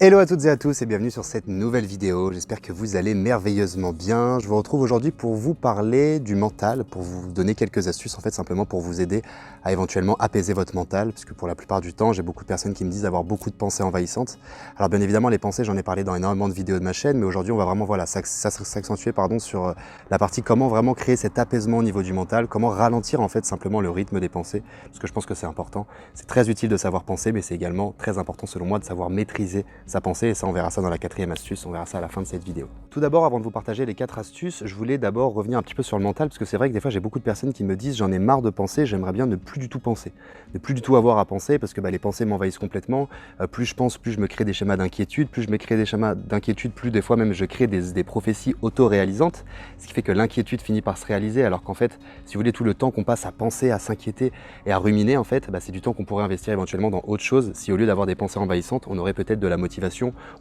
Hello à toutes et à tous et bienvenue sur cette nouvelle vidéo. J'espère que vous allez merveilleusement bien. Je vous retrouve aujourd'hui pour vous parler du mental, pour vous donner quelques astuces en fait simplement pour vous aider à éventuellement apaiser votre mental, puisque pour la plupart du temps, j'ai beaucoup de personnes qui me disent avoir beaucoup de pensées envahissantes. Alors bien évidemment, les pensées, j'en ai parlé dans énormément de vidéos de ma chaîne, mais aujourd'hui, on va vraiment s'accentuer sur la partie comment vraiment créer cet apaisement au niveau du mental, comment ralentir en fait simplement le rythme des pensées, parce que je pense que c'est important. C'est très utile de savoir penser, mais c'est également très important selon moi de savoir maîtriser sa pensée, et ça on verra ça dans la quatrième astuce, on verra ça à la fin de cette vidéo. Tout d'abord, avant de vous partager les 4 astuces, je voulais d'abord revenir un petit peu sur le mental, parce que c'est vrai que des fois j'ai beaucoup de personnes qui me disent j'en ai marre de penser, j'aimerais bien ne plus du tout penser, ne plus du tout avoir à penser, parce que les pensées m'envahissent complètement, plus je pense, plus je me crée des schémas d'inquiétude, plus je me crée des schémas d'inquiétude, plus des fois même je crée des prophéties auto-réalisantes, ce qui fait que l'inquiétude finit par se réaliser, alors qu'en fait, si vous voulez, tout le temps qu'on passe à penser, à s'inquiéter et à ruminer, en fait, c'est du temps qu'on pourrait investir éventuellement dans autre chose, si au lieu d'avoir des pensées envahissantes, on aurait peut-être de la motivation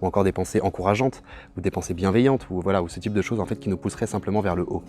ou encore des pensées encourageantes ou des pensées bienveillantes ou voilà, ou ce type de choses en fait qui nous pousseraient simplement vers le haut.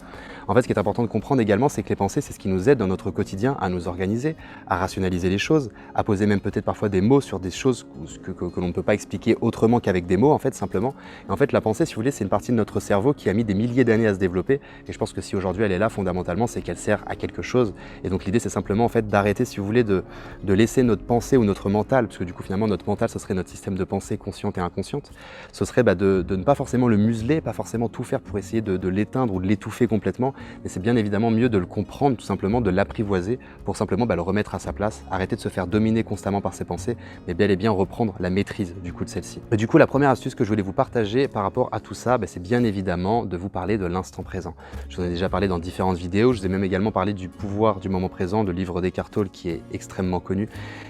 En fait, ce qui est important de comprendre également, c'est que les pensées, c'est ce qui nous aide dans notre quotidien à nous organiser, à rationaliser les choses, à poser même peut-être parfois des mots sur des choses que l'on ne peut pas expliquer autrement qu'avec des mots en fait simplement. Et en fait, la pensée, si vous voulez, c'est une partie de notre cerveau qui a mis des milliers d'années à se développer. Et je pense que si aujourd'hui elle est là, fondamentalement, c'est qu'elle sert à quelque chose. Et donc l'idée, c'est simplement en fait d'arrêter, si vous voulez, de laisser notre pensée ou notre mental, parce que du coup finalement notre mental, ce serait notre système de pensée consciente et inconsciente, ce serait de ne pas forcément le museler, pas forcément tout faire pour essayer de l'éteindre ou de l'étouffer complètement, mais c'est bien évidemment mieux de le comprendre, tout simplement de l'apprivoiser pour simplement le remettre à sa place, arrêter de se faire dominer constamment par ses pensées, mais bel et bien reprendre la maîtrise du coup de celle-ci. Et du coup, la première astuce que je voulais vous partager par rapport à tout ça, c'est bien évidemment de vous parler de l'instant présent. Je vous en ai déjà parlé dans différentes vidéos, je vous ai même également parlé du pouvoir du moment présent, le livre d'Eckhart Tolle qui est extrêmement connu.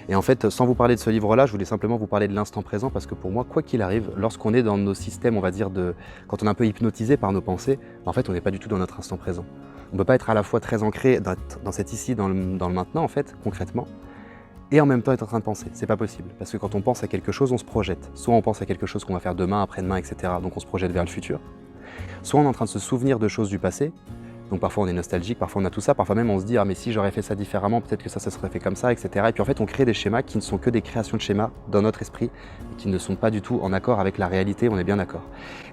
Et en fait, sans vous parler de ce livre-là, je voulais simplement vous parler de l'instant présent parce que pour moi, quoi qu'il arrive, lorsqu'on est dans nos systèmes, on va dire, quand on est un peu hypnotisé par nos pensées, en fait, on n'est pas du tout dans notre instant présent. On ne peut pas être à la fois très ancré dans cet ici, dans le maintenant, en fait, concrètement, et en même temps être en train de penser. C'est pas possible. Parce que quand on pense à quelque chose, on se projette. Soit on pense à quelque chose qu'on va faire demain, après-demain, etc. Donc on se projette vers le futur. Soit on est en train de se souvenir de choses du passé. Donc parfois on est nostalgique, parfois on a tout ça, parfois même on se dit « Ah mais si j'aurais fait ça différemment, peut-être que ça serait fait comme ça, etc. » Et puis en fait on crée des schémas qui ne sont que des créations de schémas dans notre esprit, et qui ne sont pas du tout en accord avec la réalité, on est bien d'accord.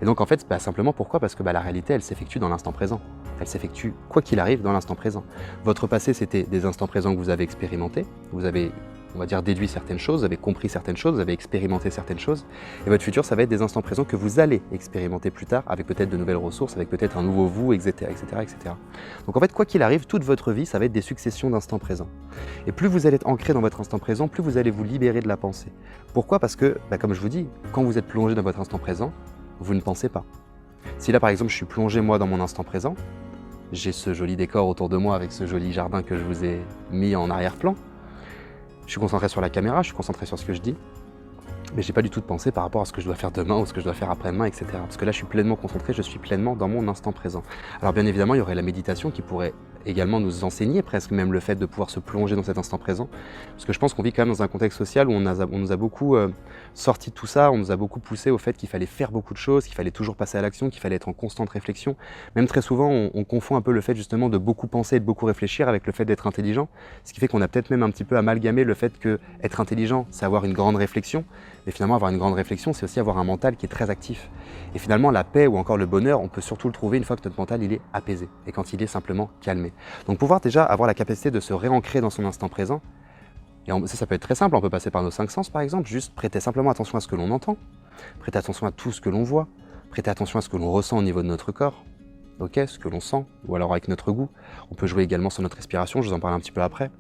Et donc en fait, simplement pourquoi? Parce que la réalité elle s'effectue dans l'instant présent. Elle s'effectue quoi qu'il arrive dans l'instant présent. Votre passé c'était des instants présents que vous avez expérimentés, vous avez, on va dire, déduit certaines choses, vous avez compris certaines choses, vous avez expérimenté certaines choses. Et votre futur, ça va être des instants présents que vous allez expérimenter plus tard, avec peut-être de nouvelles ressources, avec peut-être un nouveau vous, etc., etc., etc. Donc en fait, quoi qu'il arrive, toute votre vie, ça va être des successions d'instants présents. Et plus vous allez être ancré dans votre instant présent, plus vous allez vous libérer de la pensée. Pourquoi? Parce que, comme je vous dis, quand vous êtes plongé dans votre instant présent, vous ne pensez pas. Si là, par exemple, je suis plongé, moi, dans mon instant présent, j'ai ce joli décor autour de moi avec ce joli jardin que je vous ai mis en arrière-plan, je suis concentré sur la caméra, je suis concentré sur ce que je dis, mais j'ai pas du tout de pensée par rapport à ce que je dois faire demain ou ce que je dois faire après-demain, etc. Parce que là, je suis pleinement concentré, je suis pleinement dans mon instant présent. Alors bien évidemment, il y aurait la méditation qui pourrait également nous enseigner presque même le fait de pouvoir se plonger dans cet instant présent. Parce que je pense qu'on vit quand même dans un contexte social où on nous a beaucoup sorti de tout ça, on nous a beaucoup poussé au fait qu'il fallait faire beaucoup de choses, qu'il fallait toujours passer à l'action, qu'il fallait être en constante réflexion. Même très souvent, on confond un peu le fait justement de beaucoup penser et de beaucoup réfléchir avec le fait d'être intelligent. Ce qui fait qu'on a peut-être même un petit peu amalgamé le fait que être intelligent, c'est avoir une grande réflexion. Mais finalement, avoir une grande réflexion, c'est aussi avoir un mental qui est très actif. Et finalement, la paix ou encore le bonheur, on peut surtout le trouver une fois que notre mental il est apaisé et quand il est simplement calmé. Donc pouvoir déjà avoir la capacité de se réancrer dans son instant présent, et ça peut être très simple, on peut passer par nos 5 sens par exemple, juste prêter simplement attention à ce que l'on entend, prêter attention à tout ce que l'on voit, prêter attention à ce que l'on ressent au niveau de notre corps, ok, ce que l'on sent, ou alors avec notre goût. On peut jouer également sur notre respiration, je vous en parle un petit peu après.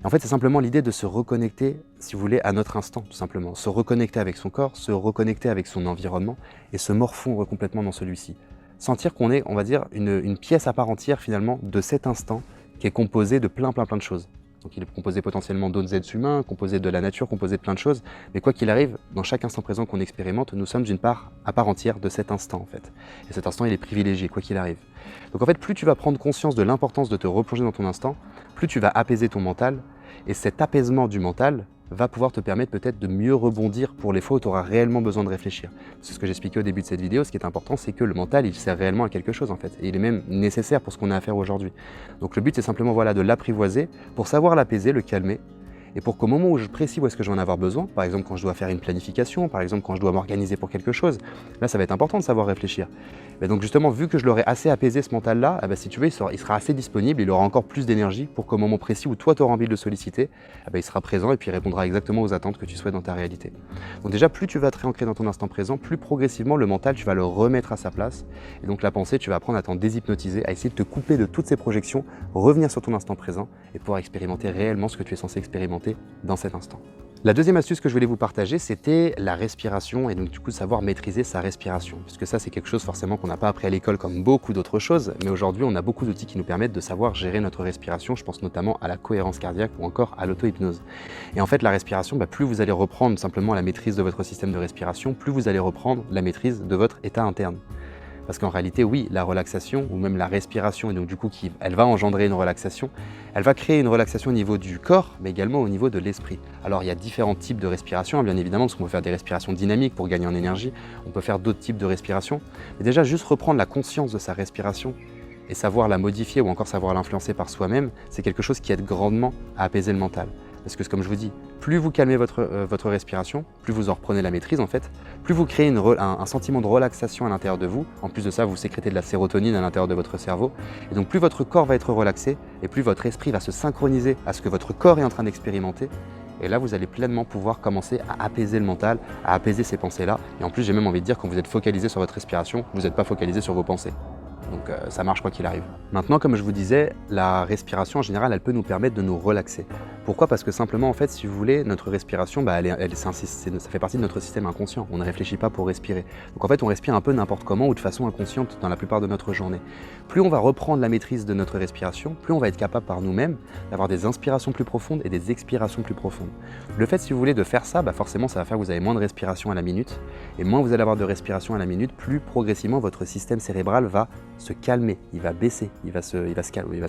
Et en fait, c'est simplement l'idée de se reconnecter, si vous voulez, à notre instant, tout simplement. Se reconnecter avec son corps, se reconnecter avec son environnement et se morfondre complètement dans celui-ci. Sentir qu'on est, on va dire, une pièce à part entière finalement de cet instant qui est composé de plein de choses. Donc il est composé potentiellement d'autres êtres humains, composé de la nature, composé de plein de choses. Mais quoi qu'il arrive, dans chaque instant présent qu'on expérimente, nous sommes une part à part entière de cet instant en fait. Et cet instant, il est privilégié, quoi qu'il arrive. Donc en fait, plus tu vas prendre conscience de l'importance de te replonger dans ton instant, plus tu vas apaiser ton mental. Et cet apaisement du mental va pouvoir te permettre peut-être de mieux rebondir pour les fois où tu auras réellement besoin de réfléchir. C'est ce que j'expliquais au début de cette vidéo, ce qui est important, c'est que le mental, il sert réellement à quelque chose en fait. Et il est même nécessaire pour ce qu'on a à faire aujourd'hui. Donc le but, c'est simplement voilà, de l'apprivoiser pour savoir l'apaiser, le calmer, Et pour qu'au moment où je précise où est-ce que je vais en avoir besoin, par exemple quand je dois faire une planification, par exemple quand je dois m'organiser pour quelque chose, là ça va être important de savoir réfléchir. Et donc justement, vu que je l'aurai assez apaisé ce mental-là, si tu veux, il sera assez disponible, il aura encore plus d'énergie pour qu'au moment précis où toi tu auras envie de le solliciter, il sera présent et puis il répondra exactement aux attentes que tu souhaites dans ta réalité. Donc déjà, plus tu vas te réancrer dans ton instant présent, plus progressivement le mental, tu vas le remettre à sa place. Et donc la pensée, tu vas apprendre à t'en déshypnotiser, à essayer de te couper de toutes ces projections, revenir sur ton instant présent et pouvoir expérimenter réellement ce que tu es censé expérimenter dans cet instant. La deuxième astuce que je voulais vous partager, c'était la respiration et donc du coup savoir maîtriser sa respiration. Puisque ça, c'est quelque chose forcément qu'on n'a pas appris à l'école comme beaucoup d'autres choses, mais aujourd'hui, on a beaucoup d'outils qui nous permettent de savoir gérer notre respiration. Je pense notamment à la cohérence cardiaque ou encore à l'auto-hypnose. Et en fait, la respiration, plus vous allez reprendre simplement la maîtrise de votre système de respiration, plus vous allez reprendre la maîtrise de votre état interne. Parce qu'en réalité, oui, la relaxation ou même la respiration, et donc du coup, elle va engendrer une relaxation, elle va créer une relaxation au niveau du corps, mais également au niveau de l'esprit. Alors, il y a différents types de respiration, bien évidemment, parce qu'on peut faire des respirations dynamiques pour gagner en énergie, on peut faire d'autres types de respiration. Mais déjà, juste reprendre la conscience de sa respiration et savoir la modifier ou encore savoir l'influencer par soi-même, c'est quelque chose qui aide grandement à apaiser le mental. Parce que, comme je vous dis, plus vous calmez votre respiration, plus vous en reprenez la maîtrise en fait, plus vous créez un sentiment de relaxation à l'intérieur de vous. En plus de ça, vous sécrétez de la sérotonine à l'intérieur de votre cerveau. Et donc plus votre corps va être relaxé et plus votre esprit va se synchroniser à ce que votre corps est en train d'expérimenter. Et là, vous allez pleinement pouvoir commencer à apaiser le mental, à apaiser ces pensées-là. Et en plus, j'ai même envie de dire, quand vous êtes focalisé sur votre respiration, vous n'êtes pas focalisé sur vos pensées. Donc ça marche quoi qu'il arrive. Maintenant, comme je vous disais, la respiration en général, elle peut nous permettre de nous relaxer. Pourquoi? Parce que simplement, en fait, si vous voulez, notre respiration, ça fait partie de notre système inconscient. On ne réfléchit pas pour respirer. Donc en fait, on respire un peu n'importe comment ou de façon inconsciente dans la plupart de notre journée. Plus on va reprendre la maîtrise de notre respiration, plus on va être capable par nous-mêmes d'avoir des inspirations plus profondes et des expirations plus profondes. Le fait, si vous voulez, de faire ça, forcément, ça va faire que vous avez moins de respiration à la minute. Et moins vous allez avoir de respiration à la minute, plus progressivement votre système cérébral va se calmer, il va baisser, il va se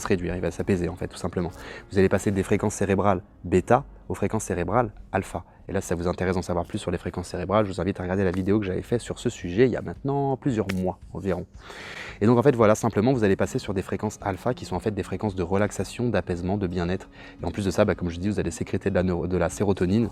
réduire, il va s'apaiser en fait, tout simplement. Vous allez passer des fréquences cérébrales bêta aux fréquences cérébrales alpha. Et là, si ça vous intéresse d'en savoir plus sur les fréquences cérébrales, je vous invite à regarder la vidéo que j'avais faite sur ce sujet il y a maintenant plusieurs mois environ. Et donc en fait, voilà, simplement, vous allez passer sur des fréquences alpha qui sont en fait des fréquences de relaxation, d'apaisement, de bien-être. Et en plus de ça, comme je dis, vous allez sécréter de la sérotonine,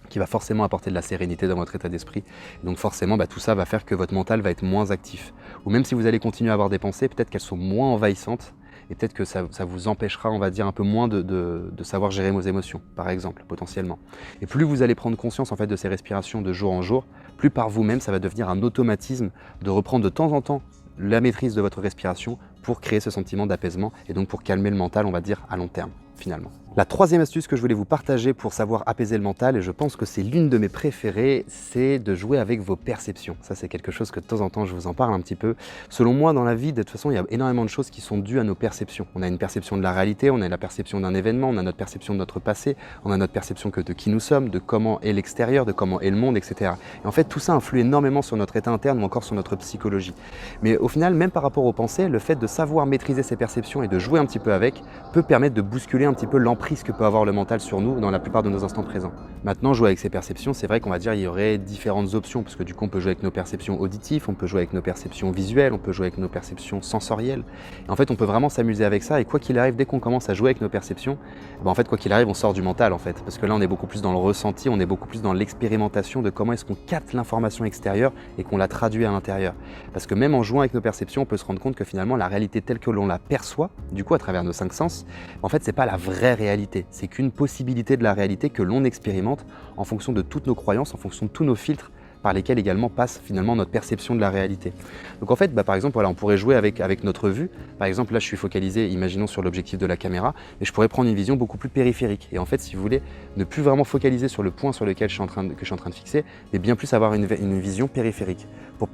qui va forcément apporter de la sérénité dans votre état d'esprit. Donc forcément, tout ça va faire que votre mental va être moins actif. Ou même si vous allez continuer à avoir des pensées, peut-être qu'elles sont moins envahissantes, et peut-être que ça vous empêchera, on va dire, un peu moins de savoir gérer vos émotions, par exemple, potentiellement. Et plus vous allez prendre conscience en fait de ces respirations de jour en jour, plus par vous-même, ça va devenir un automatisme de reprendre de temps en temps la maîtrise de votre respiration pour créer ce sentiment d'apaisement et donc pour calmer le mental, on va dire, à long terme, finalement. La troisième astuce que je voulais vous partager pour savoir apaiser le mental, et je pense que c'est l'une de mes préférées, c'est de jouer avec vos perceptions. Ça, c'est quelque chose que de temps en temps, je vous en parle un petit peu. Selon moi, dans la vie, de toute façon, il y a énormément de choses qui sont dues à nos perceptions. On a une perception de la réalité, on a la perception d'un événement, on a notre perception de notre passé, on a notre perception de qui nous sommes, de comment est l'extérieur, de comment est le monde, etc. Et en fait, tout ça influe énormément sur notre état interne ou encore sur notre psychologie. Mais au final, même par rapport aux pensées, le fait de savoir maîtriser ses perceptions et de jouer un petit peu avec peut permettre de bousculer un petit peu l'emprise que peut avoir le mental sur nous dans la plupart de nos instants présents. Maintenant, jouer avec ses perceptions, c'est vrai qu'on va dire qu'il y aurait différentes options, parce que du coup, on peut jouer avec nos perceptions auditives, on peut jouer avec nos perceptions visuelles, on peut jouer avec nos perceptions sensorielles. Et en fait, on peut vraiment s'amuser avec ça, et quoi qu'il arrive, dès qu'on commence à jouer avec nos perceptions, en fait, quoi qu'il arrive, on sort du mental, en fait, parce que là, on est beaucoup plus dans le ressenti, on est beaucoup plus dans l'expérimentation de comment est-ce qu'on capte l'information extérieure et qu'on la traduit à l'intérieur. Parce que même en jouant avec nos perceptions, on peut se rendre compte que finalement, la réalité telle que l'on la perçoit, du coup, à travers nos 5 sens, en fait, c'est pas la vraie réalité. C'est qu'une possibilité de la réalité que l'on expérimente en fonction de toutes nos croyances, en fonction de tous nos filtres par lesquels également passe finalement notre perception de la réalité. Donc en fait, par exemple, voilà, on pourrait jouer avec notre vue. Par exemple, là, je suis focalisé, imaginons, sur l'objectif de la caméra, mais je pourrais prendre une vision beaucoup plus périphérique. Et en fait, si vous voulez, ne plus vraiment focaliser sur le point sur lequel je suis en train de fixer, mais bien plus avoir une vision périphérique pour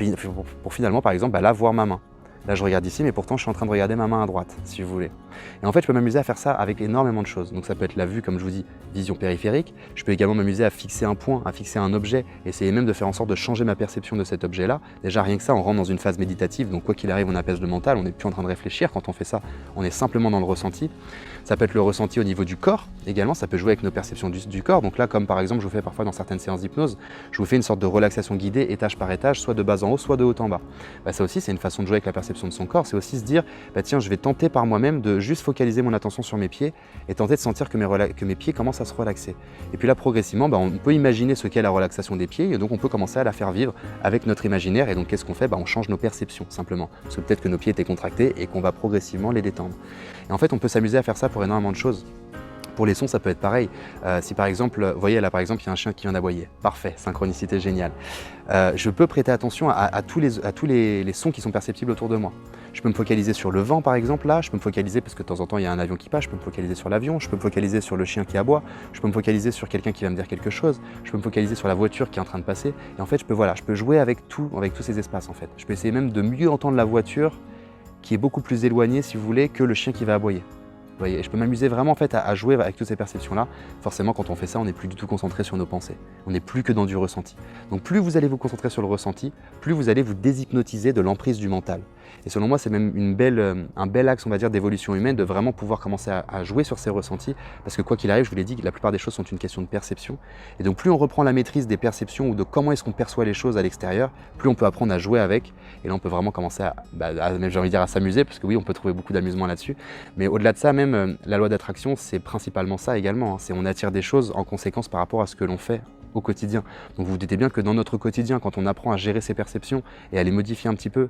finalement, par exemple, là, voir ma main. Là, je regarde ici, mais pourtant, je suis en train de regarder ma main à droite, si vous voulez. Et en fait, je peux m'amuser à faire ça avec énormément de choses. Donc, ça peut être la vue, comme je vous dis, vision périphérique. Je peux également m'amuser à fixer un point, à fixer un objet, essayer même de faire en sorte de changer ma perception de cet objet-là. Déjà, rien que ça, on rentre dans une phase méditative. Donc, quoi qu'il arrive, on apaise le mental. On n'est plus en train de réfléchir. Quand on fait ça, on est simplement dans le ressenti. Ça peut être le ressenti au niveau du corps. Également, ça peut jouer avec nos perceptions du corps. Donc là, comme par exemple, je vous fais parfois dans certaines séances d'hypnose, je vous fais une sorte de relaxation guidée, étage par étage, soit de bas en haut, soit de haut en bas. Ça aussi, c'est une façon de jouer avec la perception perception de son corps, c'est aussi se dire, bah tiens, je vais tenter par moi-même de juste focaliser mon attention sur mes pieds et tenter de sentir que mes pieds commencent à se relaxer. Et puis là, progressivement, bah, on peut imaginer ce qu'est la relaxation des pieds et donc on peut commencer à la faire vivre avec notre imaginaire. Et donc qu'est-ce qu'on fait? Bah, on change nos perceptions simplement. Parce que peut-être que nos pieds étaient contractés et qu'on va progressivement les détendre. Et en fait, on peut s'amuser à faire ça pour énormément de choses. Pour les sons, ça peut être pareil. Si par exemple, vous voyez là par exemple, il y a un chien qui vient d'aboyer. Parfait, synchronicité géniale. Je peux prêter attention à tous les sons qui sont perceptibles autour de moi. Je peux me focaliser sur le vent par exemple là, je peux me focaliser parce que de temps en temps il y a un avion qui passe, je peux me focaliser sur l'avion, je peux me focaliser sur le chien qui aboie, je peux me focaliser sur quelqu'un qui va me dire quelque chose, je peux me focaliser sur la voiture qui est en train de passer. Et en fait, je peux jouer avec tous ces espaces en fait. Je peux essayer même de mieux entendre la voiture qui est beaucoup plus éloignée si vous voulez que le chien qui va aboyer. Vous voyez, je peux m'amuser vraiment en fait à jouer avec toutes ces perceptions-là. Forcément, quand on fait ça, on n'est plus du tout concentré sur nos pensées. On n'est plus que dans du ressenti. Donc plus vous allez vous concentrer sur le ressenti, plus vous allez vous déshypnotiser de l'emprise du mental. Et selon moi, c'est même un bel axe, on va dire, d'évolution humaine, de vraiment pouvoir commencer à jouer sur ces ressentis. Parce que quoi qu'il arrive, je vous l'ai dit, la plupart des choses sont une question de perception. Et donc plus on reprend la maîtrise des perceptions ou de comment est-ce qu'on perçoit les choses à l'extérieur, plus on peut apprendre à jouer avec. Et là, on peut vraiment commencer j'ai envie de dire, à s'amuser, parce que oui, on peut trouver beaucoup d'amusement là-dessus. Mais au-delà de ça, même la loi d'attraction, c'est principalement ça également. C'est on attire des choses en conséquence par rapport à ce que l'on fait au quotidien. Donc vous vous doutez bien que dans notre quotidien, quand on apprend à gérer ses perceptions et à les modifier un petit peu,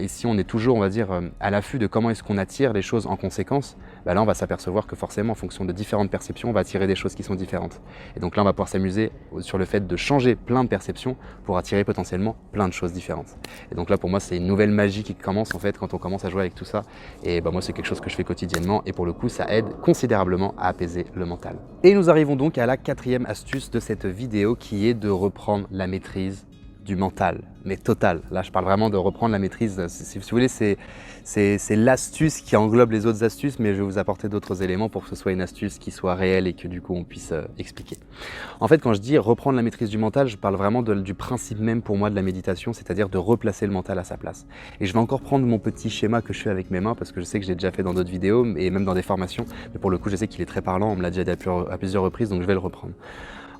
ici on est toujours, on va dire, à l'affût de comment est-ce qu'on attire les choses en conséquence, là on va s'apercevoir que forcément en fonction de différentes perceptions, on va attirer des choses qui sont différentes. Et donc là on va pouvoir s'amuser sur le fait de changer plein de perceptions pour attirer potentiellement plein de choses différentes. Et donc là pour moi c'est une nouvelle magie qui commence en fait quand on commence à jouer avec tout ça. Et moi c'est quelque chose que je fais quotidiennement et pour le coup ça aide considérablement à apaiser le mental. Et nous arrivons donc à la 4e astuce de cette vidéo qui est de reprendre la maîtrise du mental, mais total. Là, je parle vraiment de reprendre la maîtrise. Si vous voulez, c'est l'astuce qui englobe les autres astuces, mais je vais vous apporter d'autres éléments pour que ce soit une astuce qui soit réelle et que du coup, on puisse expliquer. En fait, quand je dis reprendre la maîtrise du mental, je parle vraiment du principe même pour moi de la méditation, c'est-à-dire de replacer le mental à sa place. Et je vais encore prendre mon petit schéma que je fais avec mes mains, parce que je sais que j'ai déjà fait dans d'autres vidéos et même dans des formations, mais pour le coup, je sais qu'il est très parlant, on me l'a déjà dit à plusieurs reprises, donc je vais le reprendre.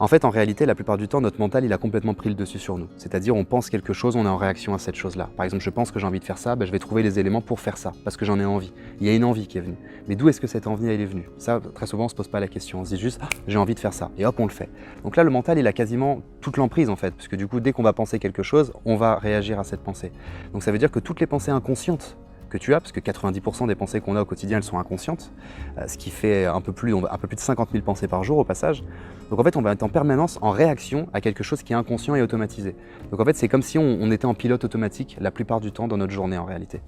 En fait, en réalité, la plupart du temps, notre mental, il a complètement pris le dessus sur nous. C'est-à-dire, on pense quelque chose, on est en réaction à cette chose-là. Par exemple, je pense que j'ai envie de faire ça, je vais trouver les éléments pour faire ça, parce que j'en ai envie. Il y a une envie qui est venue. Mais d'où est-ce que cette envie, elle est venue? Ça, très souvent, on se pose pas la question. On se dit juste, j'ai envie de faire ça. Et hop, on le fait. Donc là, le mental, il a quasiment toute l'emprise, en fait. Parce que du coup, dès qu'on va penser quelque chose, on va réagir à cette pensée. Donc ça veut dire que toutes les pensées inconscientes que tu as, parce que 90% des pensées qu'on a au quotidien, elles sont inconscientes, ce qui fait un peu plus de 50 000 pensées par jour au passage. Donc en fait, on va être en permanence en réaction à quelque chose qui est inconscient et automatisé. Donc en fait, c'est comme si on était en pilote automatique la plupart du temps dans notre journée en réalité.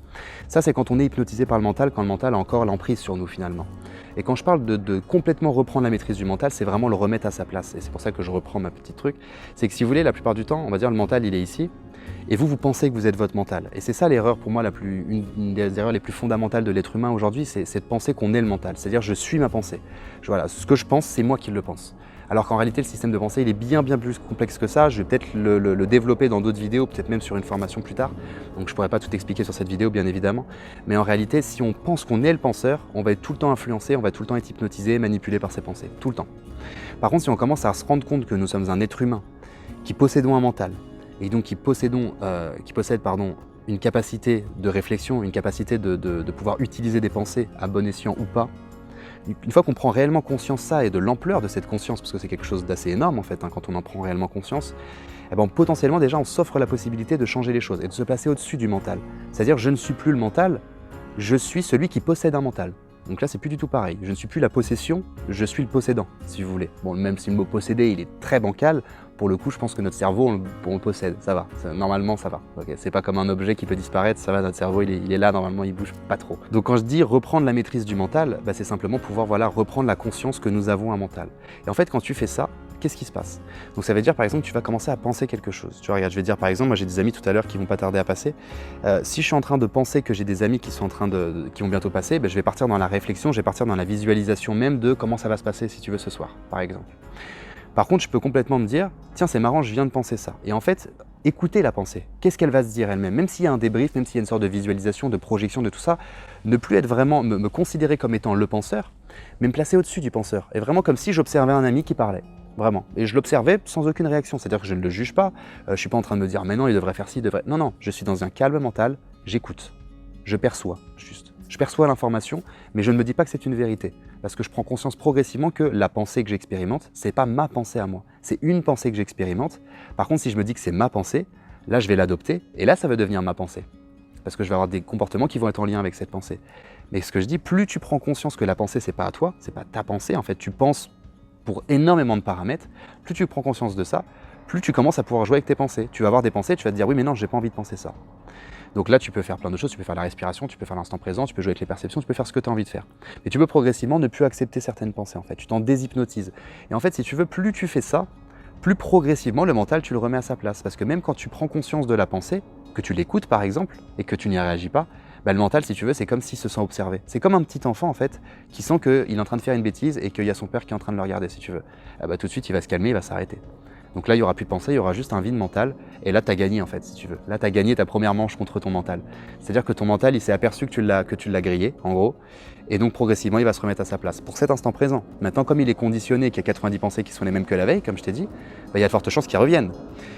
Ça, c'est quand on est hypnotisé par le mental, quand le mental a encore l'emprise sur nous finalement. Et quand je parle de complètement reprendre la maîtrise du mental, c'est vraiment le remettre à sa place. Et c'est pour ça que je reprends ma petite truc. C'est que si vous voulez, la plupart du temps, on va dire le mental, il est ici. Et vous pensez que vous êtes votre mental. Et c'est ça l'erreur pour moi, une des erreurs les plus fondamentales de l'être humain aujourd'hui, c'est de penser qu'on est le mental. C'est-à-dire je suis ma pensée. Voilà, ce que je pense, c'est moi qui le pense. Alors qu'en réalité, le système de pensée, il est bien plus complexe que ça. Je vais peut-être le développer dans d'autres vidéos, peut-être même sur une formation plus tard. Donc je ne pourrais pas tout expliquer sur cette vidéo, bien évidemment. Mais en réalité, si on pense qu'on est le penseur, on va être tout le temps influencé, on va tout le temps être hypnotisé, manipulé par ses pensées. Tout le temps. Par contre, si on commence à se rendre compte que nous sommes un être humain, qui possédons un mental, et donc qui possède une capacité de réflexion, une capacité de pouvoir utiliser des pensées à bon escient ou pas. Une fois qu'on prend réellement conscience de ça et de l'ampleur de cette conscience, parce que c'est quelque chose d'assez énorme en fait, quand on en prend réellement conscience, potentiellement déjà on s'offre la possibilité de changer les choses et de se placer au-dessus du mental. C'est-à-dire je ne suis plus le mental, je suis celui qui possède un mental. Donc là, c'est plus du tout pareil. Je ne suis plus la possession, je suis le possédant, si vous voulez. Bon, même si le mot posséder, il est très bancal, pour le coup, je pense que notre cerveau, on le possède, ça va. Normalement, ça va. Okay, c'est pas comme un objet qui peut disparaître, ça va, notre cerveau, il est là, normalement, il bouge pas trop. Donc quand je dis reprendre la maîtrise du mental, c'est simplement pouvoir reprendre la conscience que nous avons un mental. Et en fait, quand tu fais ça, qu'est-ce qui se passe? Donc ça veut dire par exemple que tu vas commencer à penser quelque chose. Tu vois, regarde, je vais dire par exemple, moi j'ai des amis tout à l'heure qui vont pas tarder à passer. Si je suis en train de penser que j'ai des amis qui sont qui vont bientôt passer, je vais partir dans la réflexion, je vais partir dans la visualisation même de comment ça va se passer si tu veux ce soir, par exemple. Par contre, je peux complètement me dire, tiens c'est marrant, je viens de penser ça. Et en fait, écouter la pensée. Qu'est-ce qu'elle va se dire elle-même? Même s'il y a un débrief, même s'il y a une sorte de visualisation, de projection de tout ça, ne plus être vraiment, me considérer comme étant le penseur, mais me placer au-dessus du penseur. Et vraiment comme si j'observais un ami qui parlait. Vraiment. Et je l'observais sans aucune réaction. C'est-à-dire que je ne le juge pas. Je ne suis pas en train de me dire, mais non, il devrait faire ci, il devrait... Non, je suis dans un calme mental, j'écoute. je perçois juste. Je perçois l'information, mais je ne me dis pas que c'est une vérité. Parce que je prends conscience progressivement que la pensée que j'expérimente, c'est pas ma pensée à moi. C'est une pensée que j'expérimente. Par contre, si je me dis que c'est ma pensée, là, je vais l'adopter, et là, ça va devenir ma pensée. Parce que je vais avoir des comportements qui vont être en lien avec cette pensée. Mais ce que je dis, plus tu prends conscience que la pensée, c'est pas à toi, c'est pas ta pensée, en fait, tu penses pour énormément de paramètres, plus tu prends conscience de ça, plus tu commences à pouvoir jouer avec tes pensées. Tu vas avoir des pensées, tu vas te dire, oui, mais non, j'ai pas envie de penser ça. Donc là, tu peux faire plein de choses, tu peux faire la respiration, tu peux faire l'instant présent, tu peux jouer avec les perceptions, tu peux faire ce que tu as envie de faire. Mais tu peux progressivement ne plus accepter certaines pensées, en fait. Tu t'en déshypnotises. Et en fait, si tu veux, plus tu fais ça, plus progressivement, le mental, tu le remets à sa place. Parce que même quand tu prends conscience de la pensée, que tu l'écoutes par exemple, et que tu n'y réagis pas, bah, le mental, si tu veux, c'est comme s'il se sent observé. C'est comme un petit enfant, en fait, qui sent qu'il est en train de faire une bêtise et qu'il y a son père qui est en train de le regarder, si tu veux. Ah bah, tout de suite, il va se calmer, il va s'arrêter. Donc là, il n'y aura plus de pensée, il y aura juste un vide mental. Et là, tu as gagné, en fait, si tu veux. Là, tu as gagné ta première manche contre ton mental. C'est-à-dire que ton mental, il s'est aperçu que tu l'as grillé, en gros. Et donc, progressivement, il va se remettre à sa place. Pour cet instant présent. Maintenant, comme il est conditionné, qu'il y a 90 pensées qui sont les mêmes que la veille, comme je t'ai dit, bah, il y a de fortes chances qu'il revienne.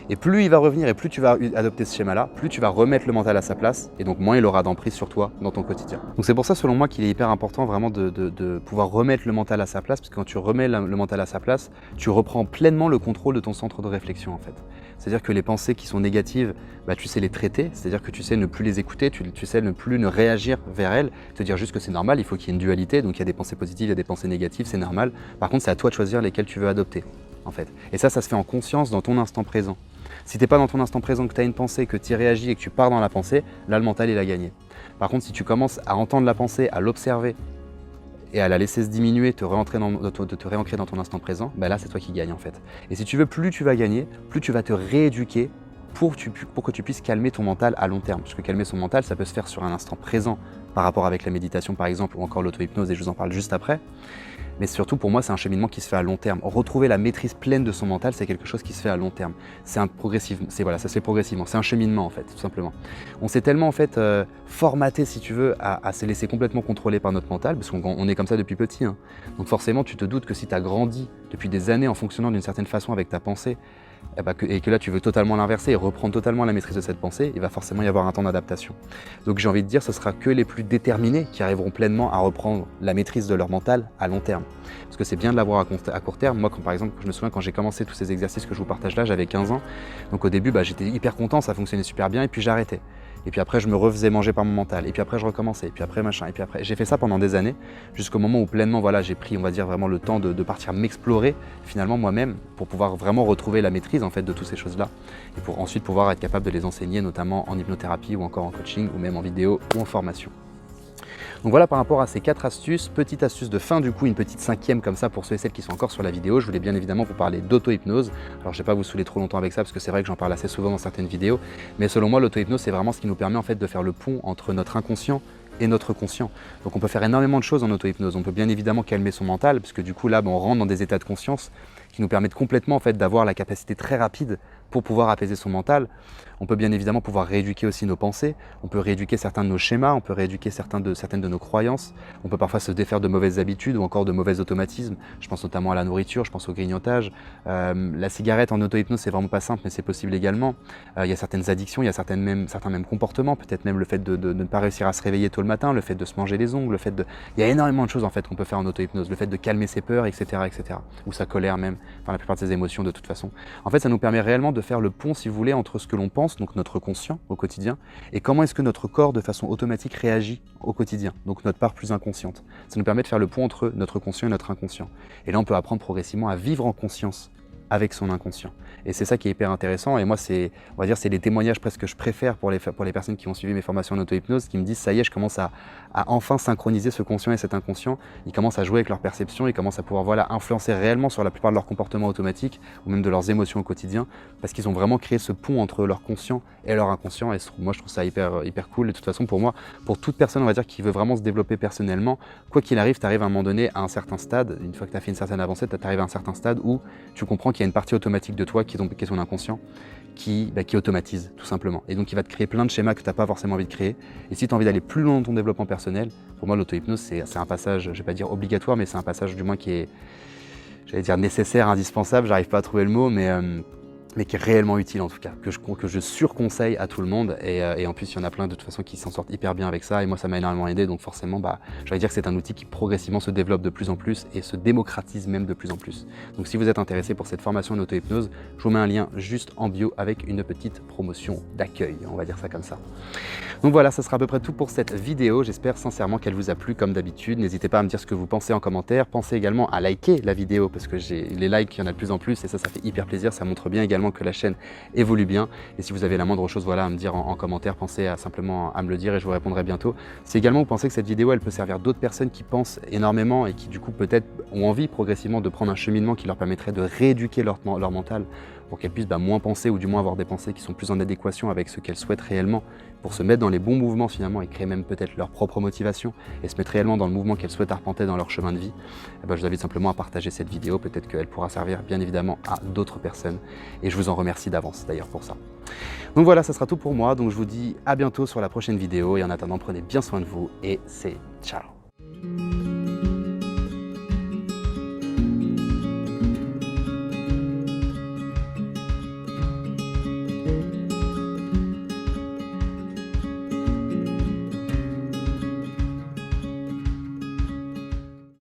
Et plus il va revenir et plus tu vas adopter ce schéma-là, plus tu vas remettre le mental à sa place. Et donc, moins il aura d'emprise sur toi dans ton quotidien. Donc, c'est pour ça, selon moi, qu'il est hyper important vraiment de pouvoir remettre le mental à sa place. Parce que quand tu remets le mental à sa place, tu reprends pleinement le contrôle de ton centre de réflexion, en fait. C'est-à-dire que les pensées qui sont négatives, bah, tu sais les traiter, c'est-à-dire que tu sais ne plus les écouter, tu sais ne réagir vers elles, te dire juste que c'est normal, il faut qu'il y ait une dualité, donc il y a des pensées positives, il y a des pensées négatives, c'est normal. Par contre, c'est à toi de choisir lesquelles tu veux adopter, en fait. Et ça se fait en conscience dans ton instant présent. Si tu n'es pas dans ton instant présent, que tu as une pensée, que tu y réagis et que tu pars dans la pensée, là, le mental, il a gagné. Par contre, si tu commences à entendre la pensée, à l'observer, et à la laisser se diminuer, te réancrer dans ton instant présent, bah là c'est toi qui gagnes en fait. Et si tu veux, plus tu vas gagner, plus tu vas te rééduquer pour que tu puisses calmer ton mental à long terme. Parce que calmer son mental, ça peut se faire sur un instant présent par rapport avec la méditation par exemple, ou encore l'auto-hypnose, et je vous en parle juste après. Mais surtout pour moi, c'est un cheminement qui se fait à long terme. Retrouver la maîtrise pleine de son mental, c'est quelque chose qui se fait à long terme. Ça se fait progressivement. C'est un cheminement en fait, tout simplement. On s'est tellement en fait formaté, si tu veux, à se laisser complètement contrôler par notre mental, parce qu'on est comme ça depuis petit. Hein. Donc forcément, tu te doutes que si tu as grandi depuis des années en fonctionnant d'une certaine façon avec ta pensée, et que là tu veux totalement l'inverser et reprendre totalement la maîtrise de cette pensée, il va forcément y avoir un temps d'adaptation. Donc j'ai envie de dire, ce sera que les plus déterminés qui arriveront pleinement à reprendre la maîtrise de leur mental à long terme. Parce que c'est bien de l'avoir à court terme. Moi, par exemple, je me souviens quand j'ai commencé tous ces exercices que je vous partage là, j'avais 15 ans. Donc au début, j'étais hyper content, ça fonctionnait super bien, et puis j'arrêtais. Et puis après, je me refaisais manger par mon mental. Et puis après, je recommençais. Et puis après, machin. Et puis après, j'ai fait ça pendant des années, jusqu'au moment où pleinement, voilà, j'ai pris, on va dire, vraiment le temps de partir m'explorer, finalement, moi-même, pour pouvoir vraiment retrouver la maîtrise, en fait, de toutes ces choses-là. Et pour ensuite pouvoir être capable de les enseigner, notamment en hypnothérapie ou encore en coaching, ou même en vidéo ou en formation. Donc voilà par rapport à ces 4 astuces, petite astuce de fin du coup, une petite 5e comme ça pour ceux et celles qui sont encore sur la vidéo. Je voulais bien évidemment vous parler d'auto-hypnose. Alors je ne vais pas vous saouler trop longtemps avec ça parce que c'est vrai que j'en parle assez souvent dans certaines vidéos. Mais selon moi, l'auto-hypnose, c'est vraiment ce qui nous permet en fait de faire le pont entre notre inconscient et notre conscient. Donc on peut faire énormément de choses en auto-hypnose. On peut bien évidemment calmer son mental parce que du coup là, on rentre dans des états de conscience qui nous permettent complètement en fait d'avoir la capacité très rapide pour pouvoir apaiser son mental. On peut bien évidemment pouvoir rééduquer aussi nos pensées, on peut rééduquer certains de nos schémas, on peut rééduquer certaines de nos croyances, on peut parfois se défaire de mauvaises habitudes ou encore de mauvais automatismes. Je pense notamment à la nourriture, je pense au grignotage. La cigarette en auto-hypnose, c'est vraiment pas simple, mais c'est possible également. Il y a certaines addictions, il y a certains mêmes comportements, peut-être même le fait de ne pas réussir à se réveiller tôt le matin, le fait de se manger les ongles, il y a énormément de choses en fait qu'on peut faire en auto-hypnose, le fait de calmer ses peurs, etc., etc., ou sa colère même, enfin la plupart de ses émotions de toute façon. En fait, ça nous permet réellement de faire le pont, si vous voulez, entre ce que l'on pense, donc notre conscient au quotidien, et comment est-ce que notre corps, de façon automatique, réagit au quotidien, donc notre part plus inconsciente. Ça nous permet de faire le pont entre notre conscient et notre inconscient. Et là, on peut apprendre progressivement à vivre en conscience avec son inconscient. Et c'est ça qui est hyper intéressant. Et moi, on va dire, c'est les témoignages presque que je préfère pour les personnes qui ont suivi mes formations en auto-hypnose, qui me disent, ça y est, je commence à enfin synchroniser ce conscient et cet inconscient. Ils commencent à jouer avec leur perception, ils commencent à pouvoir influencer réellement sur la plupart de leurs comportements automatiques ou même de leurs émotions au quotidien, parce qu'ils ont vraiment créé ce pont entre leur conscient et leur inconscient. Et moi, je trouve ça hyper cool. Et de toute façon, pour moi, pour toute personne, on va dire, qui veut vraiment se développer personnellement, quoi qu'il arrive, tu arrives à un moment donné à un certain stade. Une fois que tu as fait une certaine avancée, tu arrives à un certain stade où tu comprends qu'il y a une partie automatique de toi qui est ton inconscient, qui automatise tout simplement. Et donc il va te créer plein de schémas que tu n'as pas forcément envie de créer. Et si tu as envie d'aller plus loin dans ton développement personnel, pour moi l'auto-hypnose c'est un passage, je ne vais pas dire obligatoire, mais c'est un passage du moins qui est, j'allais dire nécessaire, indispensable, j'arrive pas à trouver le mot, mais mais qui est réellement utile en tout cas, que je surconseille à tout le monde. Et en plus, il y en a plein de toute façon qui s'en sortent hyper bien avec ça. Et moi, ça m'a énormément aidé. Donc forcément, j'allais dire que c'est un outil qui progressivement se développe de plus en plus et se démocratise même de plus en plus. Donc si vous êtes intéressé pour cette formation en auto-hypnose, je vous mets un lien juste en bio avec une petite promotion d'accueil, on va dire ça comme ça. Donc voilà, ça sera à peu près tout pour cette vidéo. J'espère sincèrement qu'elle vous a plu comme d'habitude. N'hésitez pas à me dire ce que vous pensez en commentaire. Pensez également à liker la vidéo parce que les likes, il y en a de plus en plus et ça fait hyper plaisir. Ça montre bien également que la chaîne évolue bien. Et si vous avez la moindre chose voilà, à me dire en commentaire, pensez simplement à me le dire et je vous répondrai bientôt. Si également vous pensez que cette vidéo elle peut servir d'autres personnes qui pensent énormément et qui du coup peut-être ont envie progressivement de prendre un cheminement qui leur permettrait de rééduquer leur mental pour qu'elles puissent moins penser ou du moins avoir des pensées qui sont plus en adéquation avec ce qu'elles souhaitent réellement pour se mettre dans les bons mouvements finalement et créer même peut-être leur propre motivation et se mettre réellement dans le mouvement qu'elles souhaitent arpenter dans leur chemin de vie, je vous invite simplement à partager cette vidéo, peut-être qu'elle pourra servir bien évidemment à d'autres personnes et je vous en remercie d'avance d'ailleurs pour ça. Donc voilà, ça sera tout pour moi, donc je vous dis à bientôt sur la prochaine vidéo et en attendant prenez bien soin de vous et c'est ciao.